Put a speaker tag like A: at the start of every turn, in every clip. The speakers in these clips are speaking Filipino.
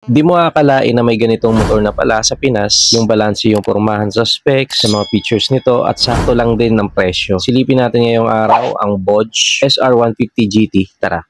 A: Di mo akalain na may ganitong motor na pala sa Pinas, yung balanse yung pormahan sa specs, sa mga features nito at sakto lang din ng presyo. Silipin natin ngayong araw ang Bosch SR150 GT. Tara!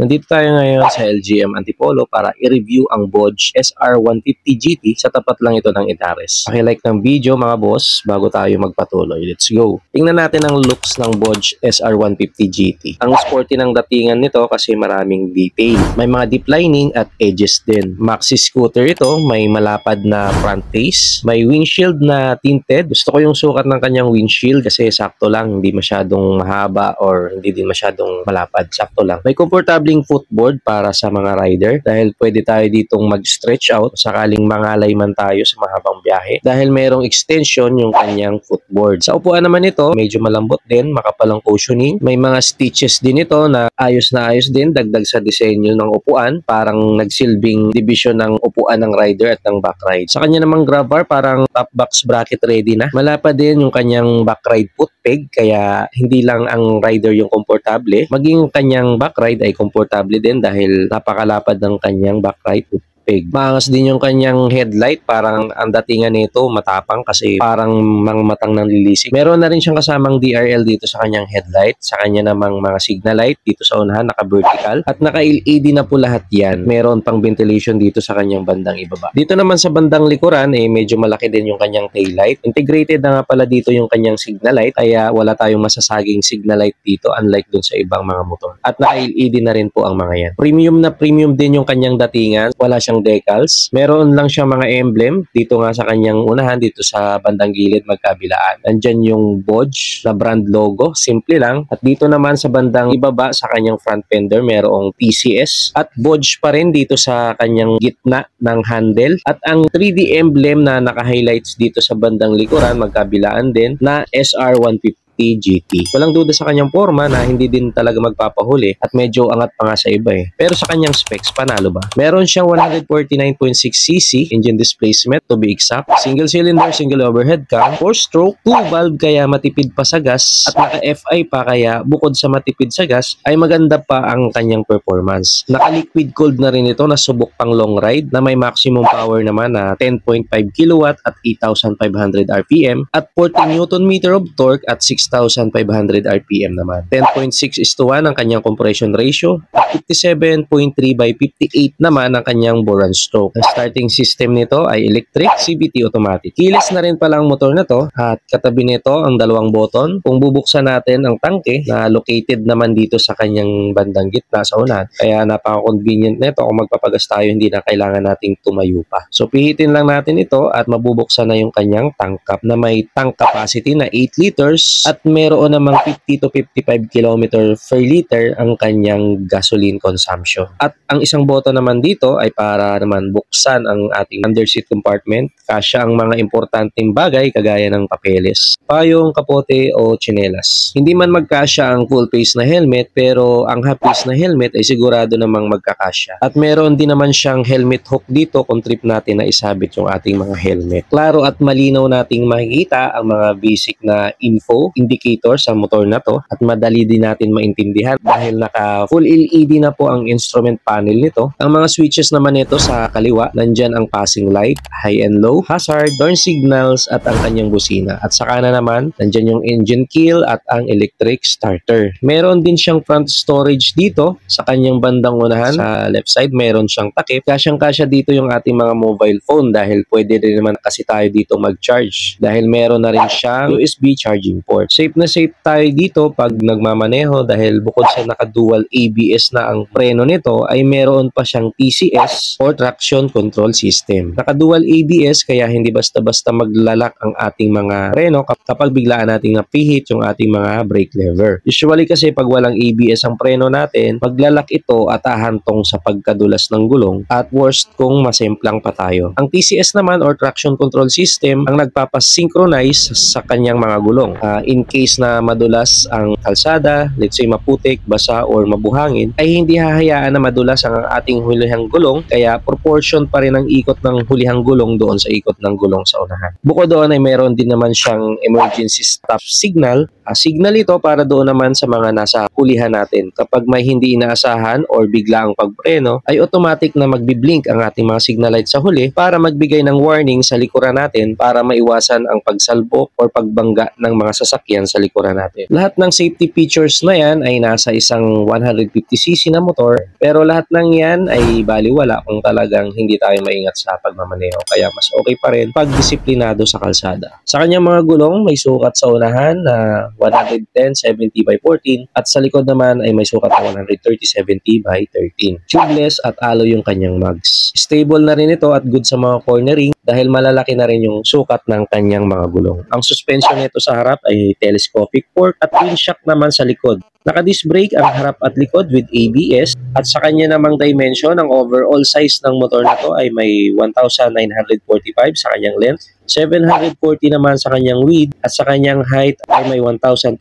A: Nandito tayo ngayon sa LGM Antipolo para i-review ang Bosch SR150 GT. Sa tapat lang ito ng Itares. Paki-like ng video mga boss bago tayo magpatuloy. Let's go! Tingnan natin ang looks ng Bosch SR150 GT. Ang sporty ng datingan nito kasi maraming detail. May mga deep lining at edges din. Maxi scooter ito, may malapad na front face. May windshield na tinted. Gusto ko yung sukat ng kanyang windshield kasi sakto lang. Hindi masyadong mahaba or hindi din masyadong malapad. Sakto lang. May komportable footboard para sa mga rider dahil pwede tayo ditong mag-stretch out sakaling mangalay man tayo sa mahabang biyahe dahil mayroong extension yung kanyang footboard. Sa upuan naman ito, medyo malambot din, makapalang cushioning. May mga stitches din ito na ayos din, dagdag sa disenyo ng upuan, parang nagsilbing division ng upuan ng rider at ng back ride. Sa kanya namang grab bar, parang top box bracket ready na. Malapad din yung kanyang back ride foot peg, kaya hindi lang ang rider yung komportable, maging kanyang back ride ay komportable din dahil napakalapad ng kanyang backlight peg. Maangas din yung kanyang headlight, parang ang datingan nito matapang kasi parang matang ng lilisik. Meron na rin siyang kasamang DRL dito sa kanyang headlight, sa kanya namang mga signal light dito sa unahan, naka-vertical at naka-LED na po lahat yan. Meron pang ventilation dito sa kanyang bandang ibaba. Dito naman sa bandang likuran medyo malaki din yung kanyang tail light. Integrated na nga pala dito yung kanyang signal light, kaya wala tayong masasaging signal light dito unlike dun sa ibang mga motor. At naka-LED na rin po ang mga yan. Premium din yung kanyang datingan, wala siyang decals. Meron lang siyang mga emblem dito nga sa kanyang unahan, dito sa bandang gilid magkabilaan. Nandyan yung Bosch na brand logo, simple lang. At dito naman sa bandang ibaba sa kanyang front fender, merong TCS at Bosch pa rin dito sa kanyang gitna ng handle. At ang 3D emblem na naka-highlights dito sa bandang likuran, magkabilaan din na SR150 GT. Walang duda sa kanyang forma na hindi din talaga magpapahuli at medyo angat pa nga sa iba Pero sa kanyang specs, panalo ba? Meron siyang 149.6cc engine displacement to be exact. Single cylinder, single overhead cam, 4-stroke, 2-valve kaya matipid pa sa gas at naka-FI pa kaya bukod sa matipid sa gas ay maganda pa ang kanyang performance. Naka-liquid cooled na rin ito na subok pang long ride na may maximum power naman na 10.5 kW at 8,500 RPM at 40 Nm of torque at 6,500 RPM naman. 10.6:1 ang kanyang compression ratio at 57.3/58 naman ang kanyang bore and stroke. Ang starting system nito ay electric CVT automatic. Keyless na rin pala ang motor na to at katabi nito ang dalawang button. Kung bubuksan natin ang tangke na located naman dito sa kanyang bandang gitna sa unahan, kaya napaka-convenient nito kung magpapagas tayo, hindi na kailangan nating tumayo pa. So pihitin lang natin ito at mabubuksan na yung kanyang tank cap na may tank capacity na 8 liters at meron namang 50 to 55 km per liter ang kanyang gasoline consumption. At ang isang button naman dito ay para naman buksan ang ating underseat compartment. Kasya ang mga importanteng bagay kagaya ng papeles, payong, kapote o tsinelas. Hindi man magkasya ang full face na helmet pero ang half face na helmet ay sigurado namang magkakasya. At meron din naman siyang helmet hook dito kung trip natin na isabit yung ating mga helmet. Klaro at malinaw nating makikita ang mga basic na info indicator sa motor na to at madali din natin maintindihan dahil naka full LED na po ang instrument panel nito. Ang mga switches naman nito sa kaliwa, nandyan ang passing light, high and low, hazard, turn signals at ang kanyang busina. At sa kanan naman, nandyan yung engine kill at ang electric starter. Meron din siyang front storage dito sa kanyang bandang unahan. Sa left side, meron siyang takip. Kasyang-kasya dito yung ating mga mobile phone dahil pwede rin naman kasi tayo dito mag-charge dahil meron na rin siyang USB charging port. Safe na safe tayo dito pag nagmamaneho dahil bukod sa naka-dual ABS na ang preno nito ay meron pa siyang TCS or traction control system. Naka-dual ABS kaya hindi basta-basta maglalak ang ating mga preno kapag biglaan nating napihit yung ating mga brake lever. Usually kasi pag walang ABS ang preno natin, maglalak ito at ahantong sa pagkadulas ng gulong at worst kung masemplang pa tayo. Ang TCS naman or traction control system ang nagpapasynchronize sa kanyang mga gulong. In in case na madulas ang kalsada, let's say maputik, basa, or mabuhangin, ay hindi hahayaan na madulas ang ating hulihang gulong, kaya proportion pa rin ang ikot ng hulihang gulong doon sa ikot ng gulong sa unahan. Bukod doon ay meron din naman siyang emergency stop signal. Signal ito para doon naman sa mga nasa hulihan natin. Kapag may hindi inaasahan or bigla ang pagpreno, ay automatic na magbiblink ang ating mga signal light sa huli para magbigay ng warning sa likuran natin para maiwasan ang pagsalbok or pagbangga ng mga sasakyan sa likuran natin. Lahat ng safety features na yan ay nasa isang 150cc na motor, pero lahat ng yan ay baliwala kung talagang hindi tayo maingat sa pagmamaneho. Kaya mas okay pa rin pag disiplinado sa kalsada. Sa kanyang mga gulong, may sukat sa unahan na 110/70/14 at sa likod naman ay may sukat na 130/70/13. Tubeless at alloy yung kanyang mags. Stable na rin ito at good sa mga cornering dahil malalaki na rin yung sukat ng kanyang mga gulong. Ang suspension nito sa harap ay telescopic fork at twin shock naman sa likod. Naka-disc brake ang harap at likod with ABS at sa kanya namang dimension, ang overall size ng motor na to ay may 1,945 sa kanyang length, 740 naman sa kanyang width at sa kanyang height ay may 1,265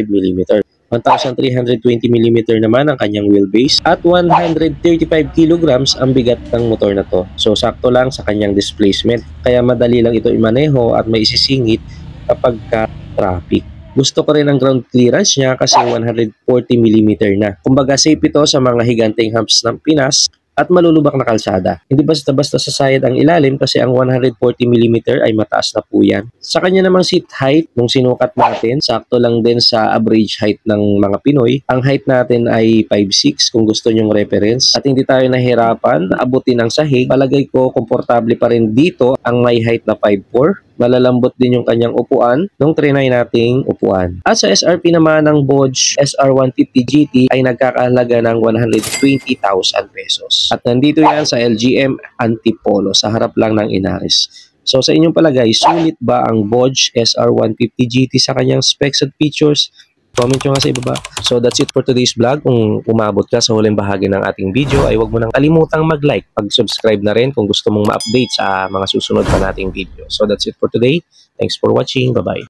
A: mm. 1,320 mm naman ang kanyang wheelbase at 135 kilograms ang bigat ng motor na to. So sakto lang sa kanyang displacement, kaya madali lang ito imaneho at may isisingit kapag ka-traffic. Gusto ko rin ang ground clearance niya kasi 140 mm na. Kumbaga safe ito sa mga higanteng humps ng Pinas at malulubak na kalsada. Hindi basta-basta sa side ang ilalim kasi ang 140 mm ay mataas na po yan. Sa kanya namang seat height, nung sinukat natin, sakto lang din sa average height ng mga Pinoy. Ang height natin ay 5'6" kung gusto nyong reference. At hindi tayo nahirapan na abutin ang sahig. Palagay ko, komportable pa rin dito ang may height na 5'4". Malalambot din yung kanyang upuan nung trinay nating upuan. At sa SRP naman ng Bosch SR150 GT ay nagkakahalaga ng 120,000 pesos. At nandito yan sa LGM Antipolo sa harap lang ng Inares. So sa inyong palagay, sulit ba ang Bosch SR150 GT sa kanyang specs at features? Comment nyo nga sa ibaba. So that's it for today's vlog. Kung umabot ka sa huling bahagi ng ating video ay huwag mo nang kalimutang mag-like. Pag-subscribe na rin kung gusto mong ma-update sa mga susunod pa nating video. So that's it for today. Thanks for watching. Bye-bye.